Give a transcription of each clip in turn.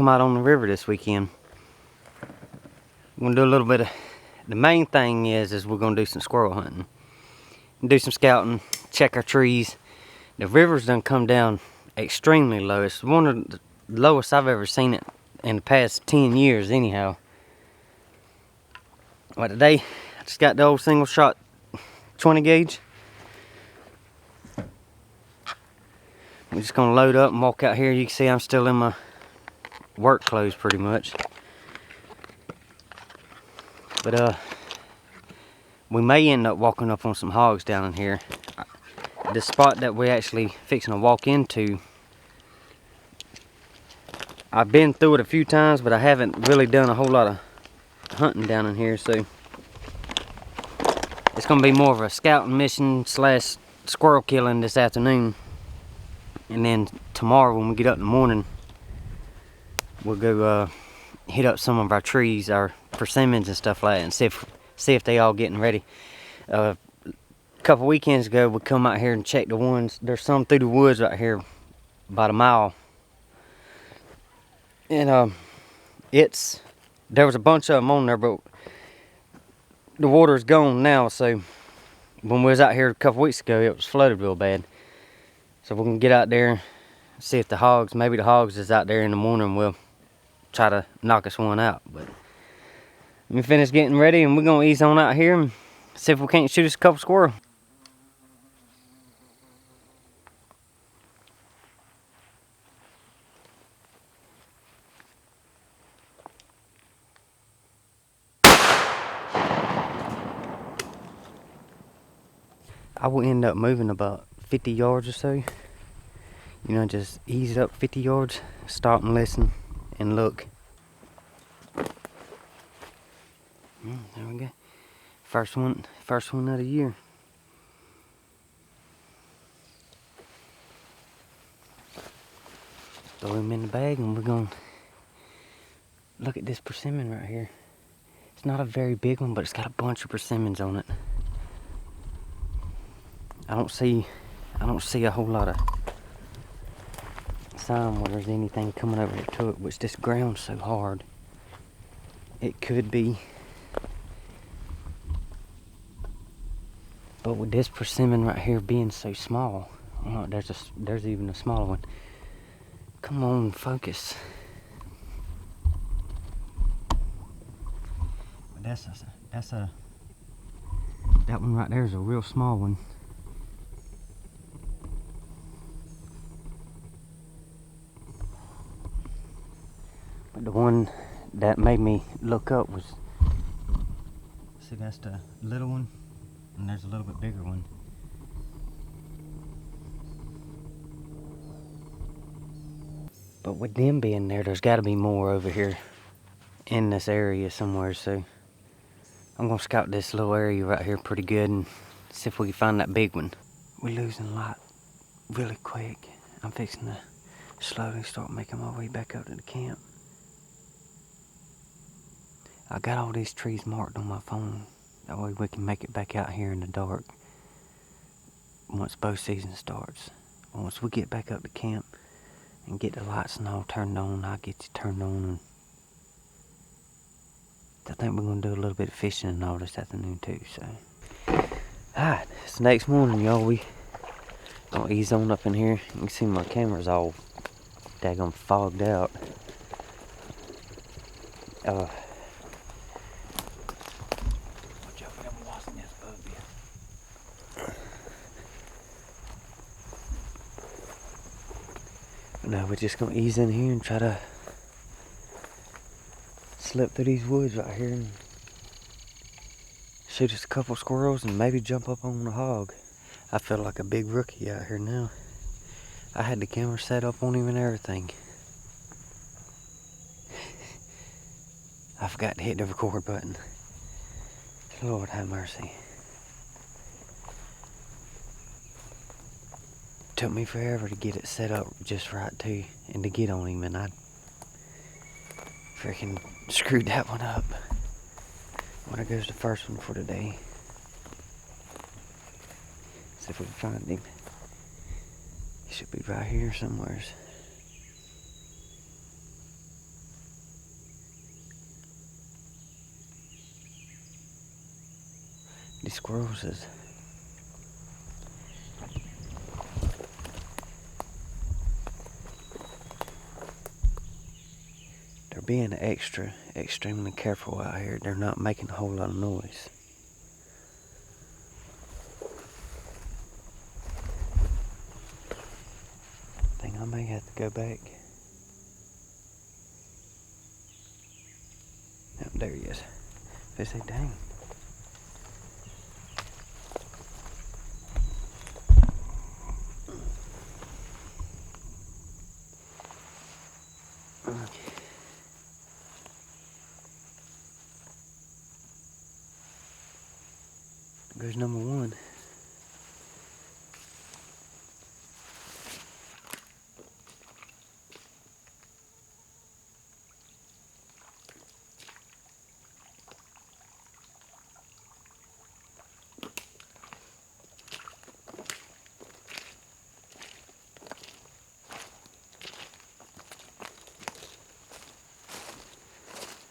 come out on the river this weekend. We're gonna do a little bit of, the main thing is we're gonna do some squirrel hunting. Do some scouting, check our trees. The river's done come down extremely low. It's one of the lowest I've ever seen it in the past 10 years anyhow. But today, I just got the old single shot 20 gauge. We're just gonna load up and walk out here. You can see I'm still in my work clothes pretty much. But we may end up walking up on some hogs down in here. The spot that we're actually fixing to walk into, I've been through it a few times, but I haven't really done a whole lot of hunting down in here, so it's gonna be more of a scouting mission slash squirrel killing this afternoon. And then tomorrow when we get up in the morning, we'll go hit up some of our trees, our persimmons and stuff like that, and see if they all getting ready. A couple weekends ago, we come out here and check the ones. There's some through the woods right here, about a mile. And there was a bunch of them on there, but the water's gone now. So when we was out here a couple weeks ago, it was flooded real bad. So we're gonna get out there, see if maybe the hogs is out there in the morning. We'll try to knock us one out. But let me finish getting ready, and we're gonna ease on out here and see if we can't shoot us a couple squirrels. I will end up moving about 50 yards or so. You know, just ease up 50 yards, stop and listen and look. There we go. First one of the year. Throw him in the bag, and we're gonna look at this persimmon right here. It's not a very big one, but it's got a bunch of persimmons on it. I don't see a whole lot of sign where there's anything coming over to it, which this ground's so hard. It could be. But with this persimmon right here being so small, oh, there's even a smaller one. Come on, focus. But that one right there is a real small one. But the one that made me look up was, see, that's the little one, and there's a little bit bigger one. But with them being there's got to be more over here in this area somewhere, so I'm gonna scout this little area right here pretty good and see if we can find that big one. We're losing light really quick. I'm fixing to slowly start making my way back up to the camp. I got all these trees marked on my phone. That way we can make it back out here in the dark once bow season starts. Once we get back up to camp and get the lights and all turned on, I'll get you turned on. And I think we're gonna do a little bit of fishing and all this afternoon too, so. Alright, it's the next morning, y'all. We gonna ease on up in here. You can see my camera's all daggone fogged out. Now we're just gonna ease in here and try to slip through these woods right here and shoot us a couple squirrels and maybe jump up on the hog. I feel like a big rookie out here now. I had the camera set up on him and everything. I forgot to hit the record button. Lord have mercy. Took me forever to get it set up just right too, and to get on him, and I freaking screwed that one up. Well, there goes the first one for today. See if we can find him. He should be right here somewhere. These squirrels is... They're being extremely careful out here. They're not making a whole lot of noise. I think I may have to go back. Oh, there he is. They say, dang. There's number one.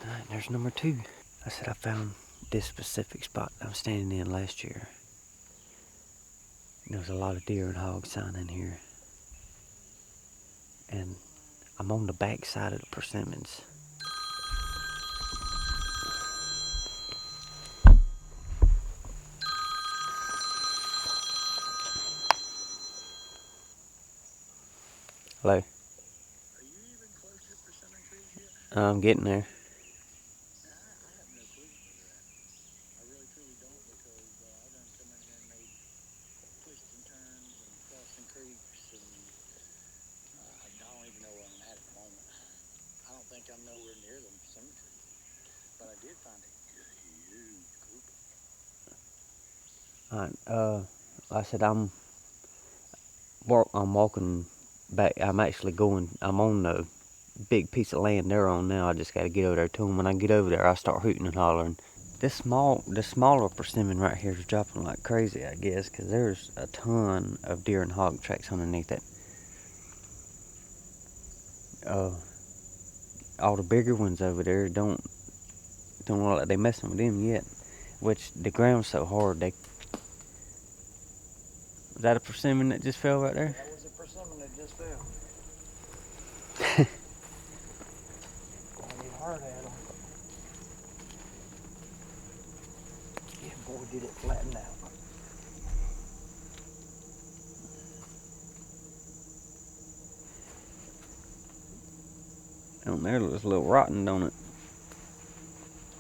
Alright, there's number two. I said I found this specific spot I was standing in last year. There was a lot of deer and hog sign in here. And I'm on the back side of the persimmons. Hello? Are you even close to persimmon trees yet? I'm getting there. I have no clue where they're at. I really truly don't, because I done come in here and made twists and turns and crossing creeks, and I don't even know where I'm at the moment. I don't think I'm nowhere near them persimmon trees, but I did find a huge group of them. Alright, like I said, I'm walking back. I'm on the big piece of land they're on now. I just gotta get over there to them. When I get over there, I'll start hooting and hollering. The smaller persimmon right here is dropping like crazy, I guess, because there's a ton of deer and hog tracks underneath it. All the bigger ones over there don't look like they messing with them yet. Which the ground's so hard. Was that a persimmon that just fell right there? That was a persimmon that just fell. I get hard at them. Yeah, boy, did it flatten out. Down there looks a little rotten, don't it?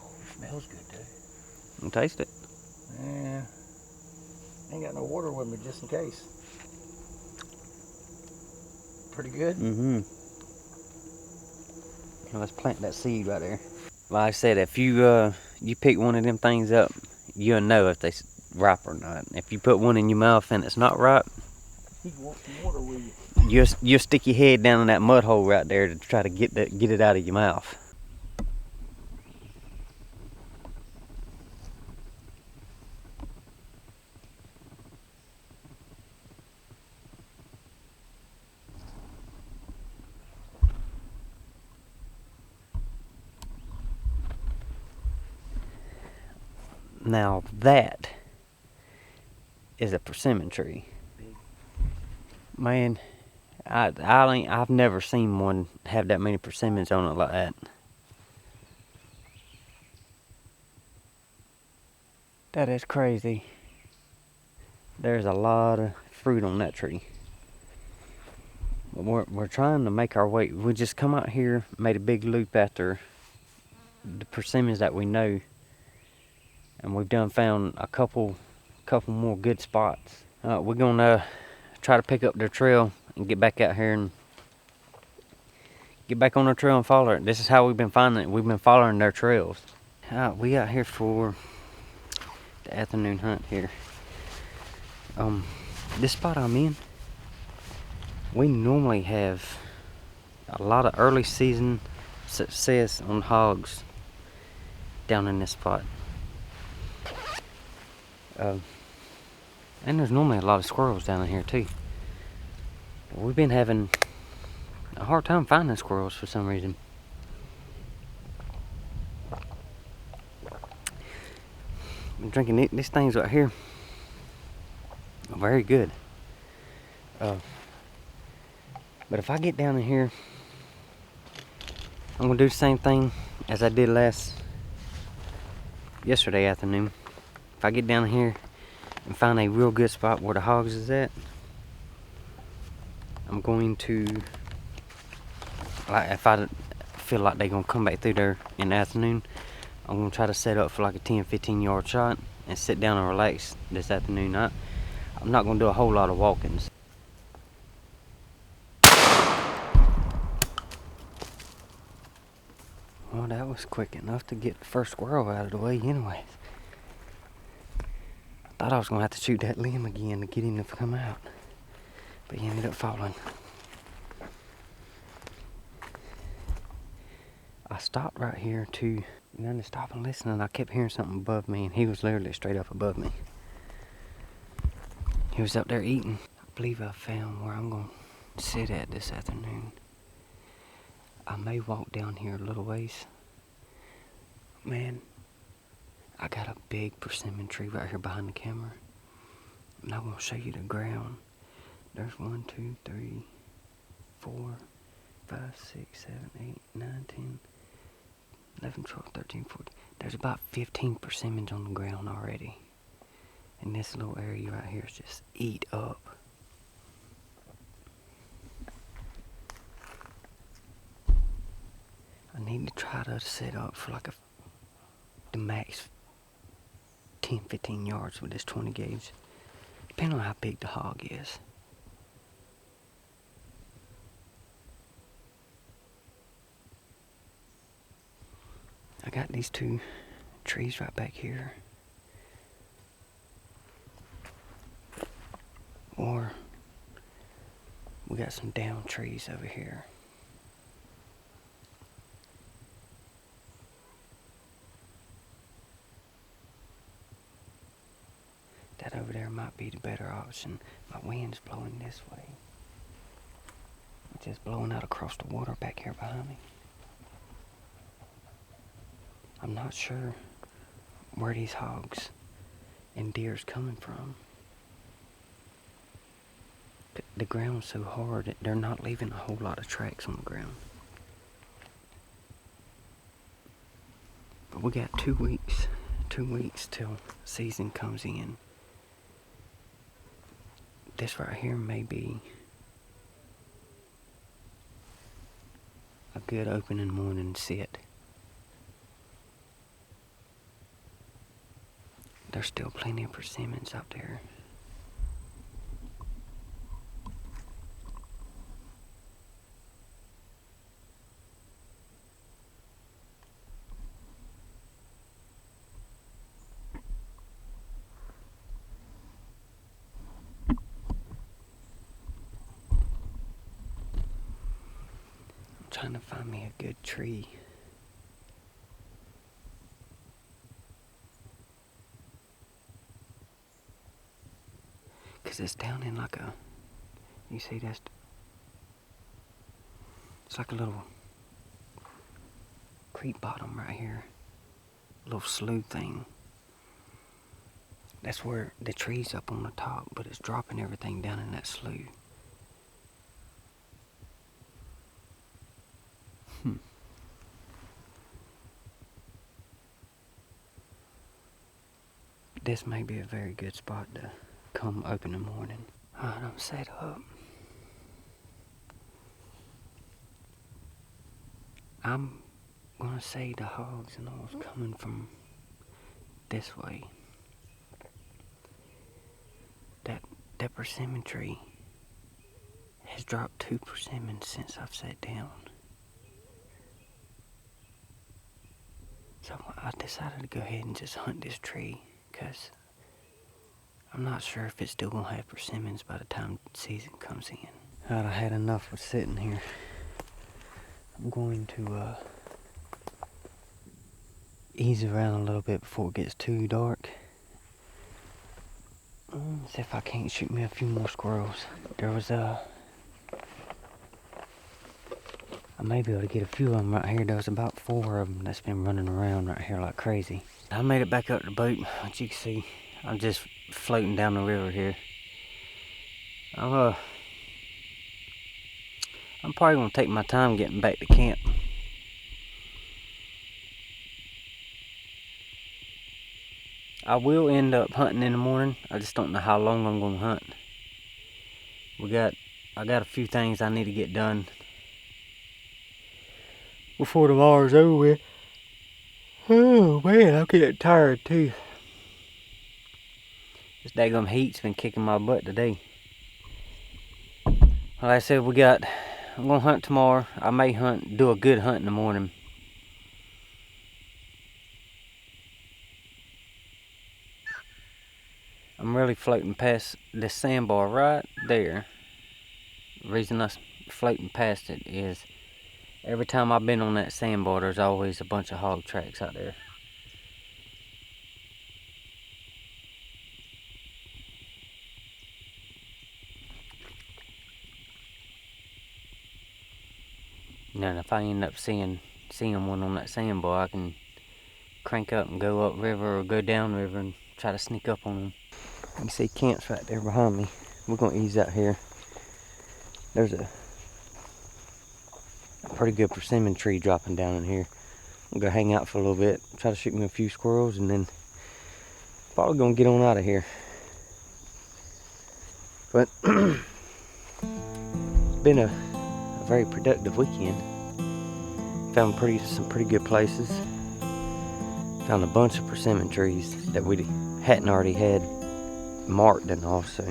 Oh, it smells good, too. You taste it. Yeah. Ain't got no water with me, just in case. Pretty good? Mm-hmm. Let's plant that seed right there. Like I said, if you pick one of them things up, you'll know if they ripe or not. If you put one in your mouth and it's not ripe, He wants some water with you. you'll stick your head down in that mud hole right there to try to get it out of your mouth. Now that is a persimmon tree. Man, I've never seen one have that many persimmons on it like that. That is crazy. There's a lot of fruit on that tree. But we're trying to make our way. We just come out here, made a big loop after the persimmons that we know, and we've found a couple more good spots. We're gonna try to pick up their trail and get back out here and get back on their trail and follow it. This is how we've been finding it. We've been following their trails. We out here for the afternoon hunt here. This spot I'm in, we normally have a lot of early season success on hogs down in this spot. And there's normally a lot of squirrels down in here too. But we've been having a hard time finding squirrels for some reason. I'm drinking it. These things right here are very good. But if I get down in here, I'm gonna do the same thing as I did yesterday afternoon. If I get down here and find a real good spot where the hogs is at, I'm going to, like, if I feel like they're gonna come back through there in the afternoon, I'm gonna try to set up for like a 10-15 yard shot and sit down and relax this afternoon. I'm not gonna do a whole lot of walkings. Well, that was quick enough to get the first squirrel out of the way anyways. Thought I was gonna have to shoot that limb again to get him to come out, but he ended up falling. I stopped right here to stop and listen, and I kept hearing something above me, and he was literally straight up above me. He was up there eating. I believe I found where I'm gonna sit at this afternoon. I may walk down here a little ways. Man, I got a big persimmon tree right here behind the camera, and I'm gonna show you the ground. There's 1, 2, 3, 4, 5, 6, 7, 8, 9, 10, 11, 12, 13, 14. There's about 15 persimmons on the ground already. And this little area right here is just eat up. I need to try to set up for like the max 10-15 yards with this 20 gauge, depending on how big the hog is. I got these 2 trees right back here. Or we got some down trees over here. That over there might be the better option. My wind's blowing this way. It's just blowing out across the water back here behind me. I'm not sure where these hogs and deer's coming from. The ground's so hard that they're not leaving a whole lot of tracks on the ground. But we got 2 weeks till season comes in. This right here may be a good opening morning sit. There's still plenty of persimmons out there. I'm trying to find me a good tree. Cause it's down in like a, you see it's like a little creek bottom right here. A little slough thing. That's where the tree's up on the top, but it's dropping everything down in that slough. This may be a very good spot to come open in the morning. Alright, I'm set up. I'm gonna say the hogs and all's coming from this way. That persimmon tree has dropped 2 persimmons since I've sat down. So I decided to go ahead and just hunt this tree, because I'm not sure if it's still gonna have persimmons by the time season comes in. Alright, I had enough with sitting here. I'm going to ease around a little bit before it gets too dark. See if I can't shoot me a few more squirrels. There was a may be able to get a few of them right here. There's about 4 of them that's been running around right here like crazy. I made it back up the boat. As you can see, I'm just floating down the river here. I'm probably gonna take my time getting back to camp. I will end up hunting in the morning. I just don't know how long I'm gonna hunt. I got a few things I need to get done before tomorrow's over with. Oh man, I'm getting tired too. This daggum heat's been kicking my butt today. Like I said, I'm gonna hunt tomorrow. I may do a good hunt in the morning. I'm really floating past this sandbar right there. The reason I'm floating past it is every time I've been on that sandbar, there's always a bunch of hog tracks out there. And if I end up seeing one on that sandbar, I can crank up and go upriver or go downriver and try to sneak up on them. You can see camp's right there behind me. We're gonna ease out here. There's a pretty good persimmon tree dropping down in here. I'm gonna go hang out for a little bit, try to shoot me a few squirrels, and then probably gonna get on out of here. But it's been a very productive weekend. Found some pretty good places. Found a bunch of persimmon trees that we hadn't already had marked and all, so